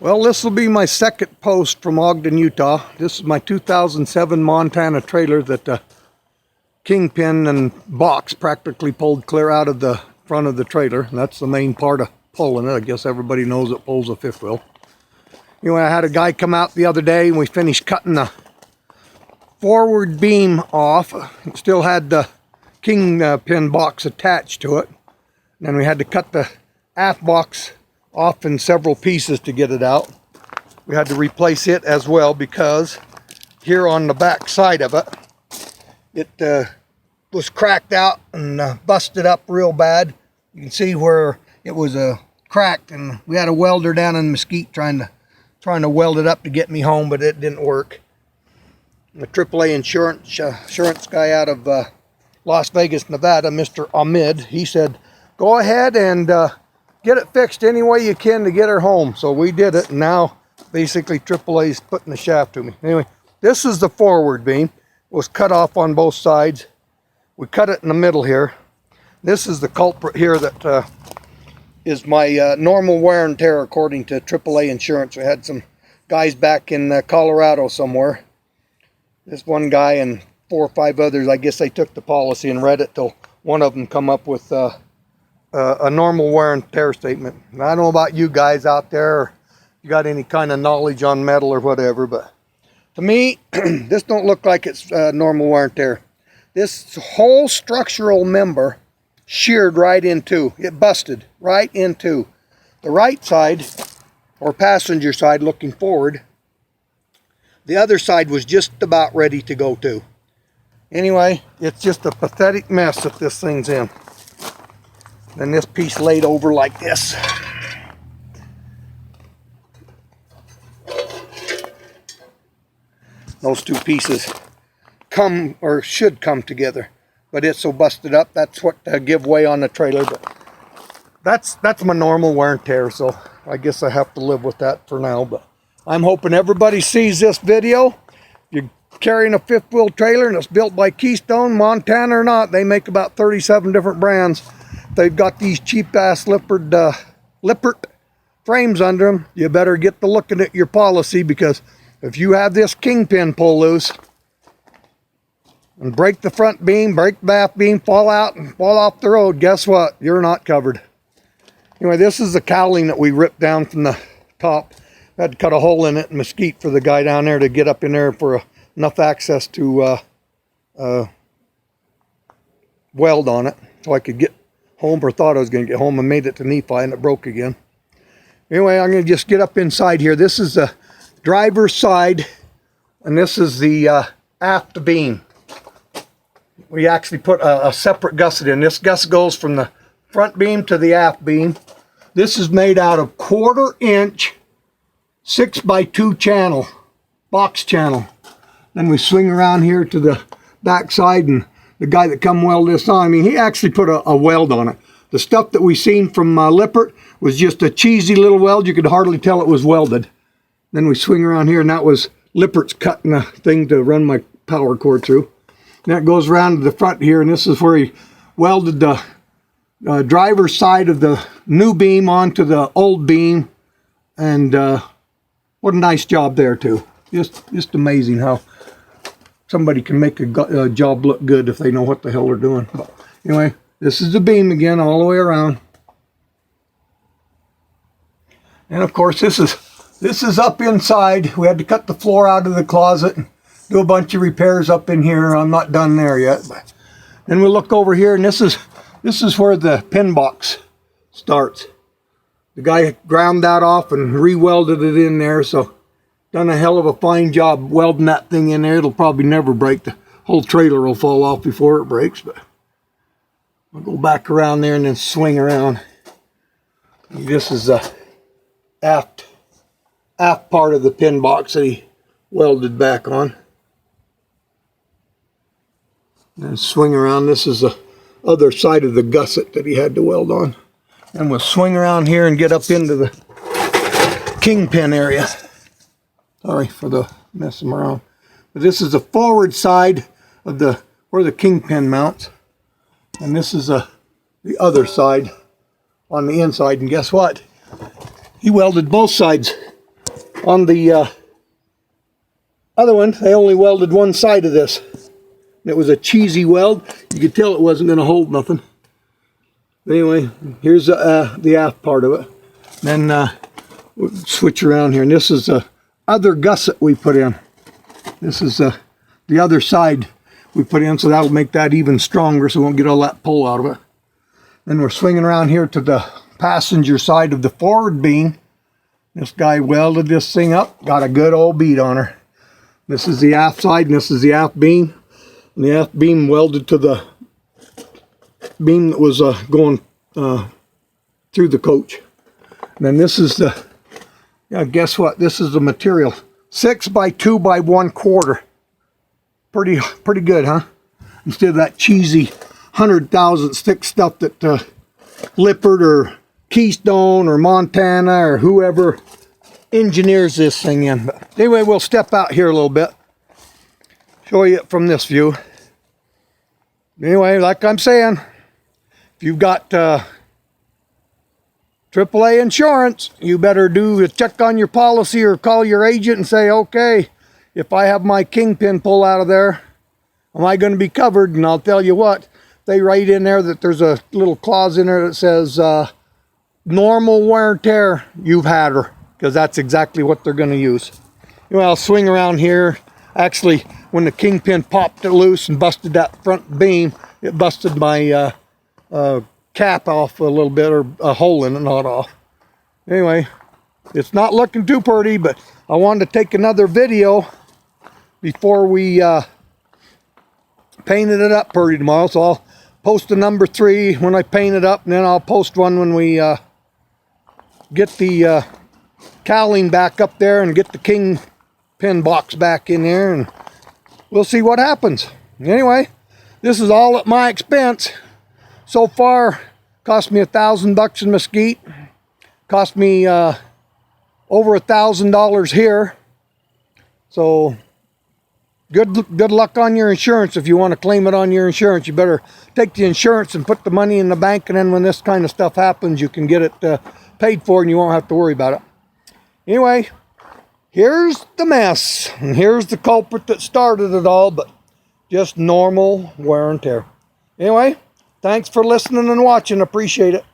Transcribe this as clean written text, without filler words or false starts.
Well, this will be my second post from Ogden, Utah. This is my 2007 Montana trailer that the kingpin and box practically pulled clear out of the front of the trailer. And that's the main part of pulling it. I guess everybody knows it pulls a fifth wheel. Anyway, I had a guy come out the other day and we finished cutting the forward beam off. It still had the kingpin box attached to it. And then we had to cut the aft box off in several pieces to get it out. We had to replace it as well because here on the back side of it, it was cracked out and busted up real bad. You can see where it was cracked, and we had a welder down in Mesquite trying to weld it up to get me home, but it didn't work. The AAA insurance guy out of Las Vegas, Nevada, Mr. Ahmed, he said, go ahead and get it fixed any way you can to get her home. So we did it, and now basically AAA is putting the shaft to me. Anyway, this is the forward beam. It was cut off on both sides. We cut it in the middle here. This is the culprit here that is my normal wear and tear according to AAA insurance. We had some guys back in Colorado somewhere. This one guy and 4 or 5 others, I guess they took the policy and read it till one of them come up with a normal wear and tear statement. And I don't know about you guys out there, or you got any kind of knowledge on metal or whatever, but to me, this don't look like it's normal wear and tear. This whole structural member sheared right in two. It busted right in two. The right side, or passenger side looking forward, the other side was just about ready to go too. Anyway, it's just a pathetic mess that this thing's in. Then this piece laid over like this. Those two pieces come or should come together, but it's so busted up. That's what give way on the trailer. But that's my normal wear and tear, so I guess I have to live with that for now. But I'm hoping everybody sees this video. You're carrying a fifth wheel trailer and it's built by Keystone, Montana or not. They make about 37 different brands. They've got these cheap-ass Lippert frames under them. You better get to looking at your policy, because if you have this kingpin pull loose and break the front beam, break the aft beam, fall out and fall off the road, guess what? You're not covered. Anyway, this is the cowling that we ripped down from the top. I had to cut a hole in it in Mesquite for the guy down there to get up in there for enough access to weld on it so I could get home, or thought I was going to get home, and made it to Nephi and it broke again. Anyway, I'm going to just get up inside here. This is the driver's side and this is the aft beam. We actually put a separate gusset in. This gusset goes from the front beam to the aft beam. This is made out of 1/4 inch 6x2 channel, box channel. Then we swing around here to the back side, and the guy that come weld this on, I mean, he actually put a weld on it. The stuff that we seen from Lippert was just a cheesy little weld. You could hardly tell it was welded. Then we swing around here, and that was Lippert's cutting a thing to run my power cord through. And that goes around to the front here, and this is where he welded the driver's side of the new beam onto the old beam. And what a nice job there too. Just amazing how somebody can make a job look good if they know what the hell they're doing. But anyway, this is the beam again all the way around. And of course, this is up inside. We had to cut the floor out of the closet and do a bunch of repairs up in here. I'm not done there yet. But then we look over here, and this is where the pin box starts. The guy ground that off and re-welded it in there, so done a hell of a fine job welding that thing in there. It'll probably never break. The whole trailer will fall off before it breaks, but I'll go back around there and then swing around. This is the aft part of the pin box that he welded back on. And swing around. This is the other side of the gusset that he had to weld on. And we'll swing around here and get up into the kingpin area. Sorry for the messing around. But this is the forward side of where the kingpin mounts. And this is the other side on the inside. And guess what? He welded both sides On the other one, they only welded one side of this. It was a cheesy weld. You could tell it wasn't going to hold nothing. Anyway, here's the aft part of it. Then we'll switch around here. And this is the other gusset we put in. This is the other side we put in, so that'll make that even stronger so we won't get all that pull out of it. Then we're swinging around here to the passenger side of the forward beam. This guy welded this thing up, got a good old bead on her. This is the aft side and this is the aft beam. And the aft beam welded to the beam that was going through the coach. And then this is the, guess what? This is the material. 6 by 2 by 1/4. Pretty good, huh? Instead of that cheesy 100,000 stick stuff that Lippert or Keystone or Montana or whoever engineers this thing in. But anyway, we'll step out here a little bit. Show you it from this view. Anyway, like I'm saying, if you've got AAA insurance, you better do a check on your policy or call your agent and say, okay, if I have my Kingpin pull out of there, am I going to be covered? And I'll tell you what, they write in there that there's a little clause in there that says normal wear and tear, you've had her, because that's exactly what they're going to use. Anyway, I'll swing around here. Actually, when the Kingpin popped it loose and busted that front beam, it busted my cap off a little bit, or a hole in it, not off. Anyway, it's not looking too pretty, but I wanted to take another video before we painted it up pretty tomorrow. So I'll post a number 3 when I paint it up, and then I'll post one when we get the cowling back up there and get the Kingpin box back in there, and we'll see what happens. Anyway, this is all at my expense. So far, cost me $1,000 in Mesquite. Cost me over $1,000 here. So good luck on your insurance. If you want to claim it on your insurance, you better take the insurance and put the money in the bank, and then when this kind of stuff happens, you can get it paid for and you won't have to worry about it. Anyway, here's the mess, and here's the culprit that started it all, but just normal wear and tear. Anyway, thanks for listening and watching. Appreciate it.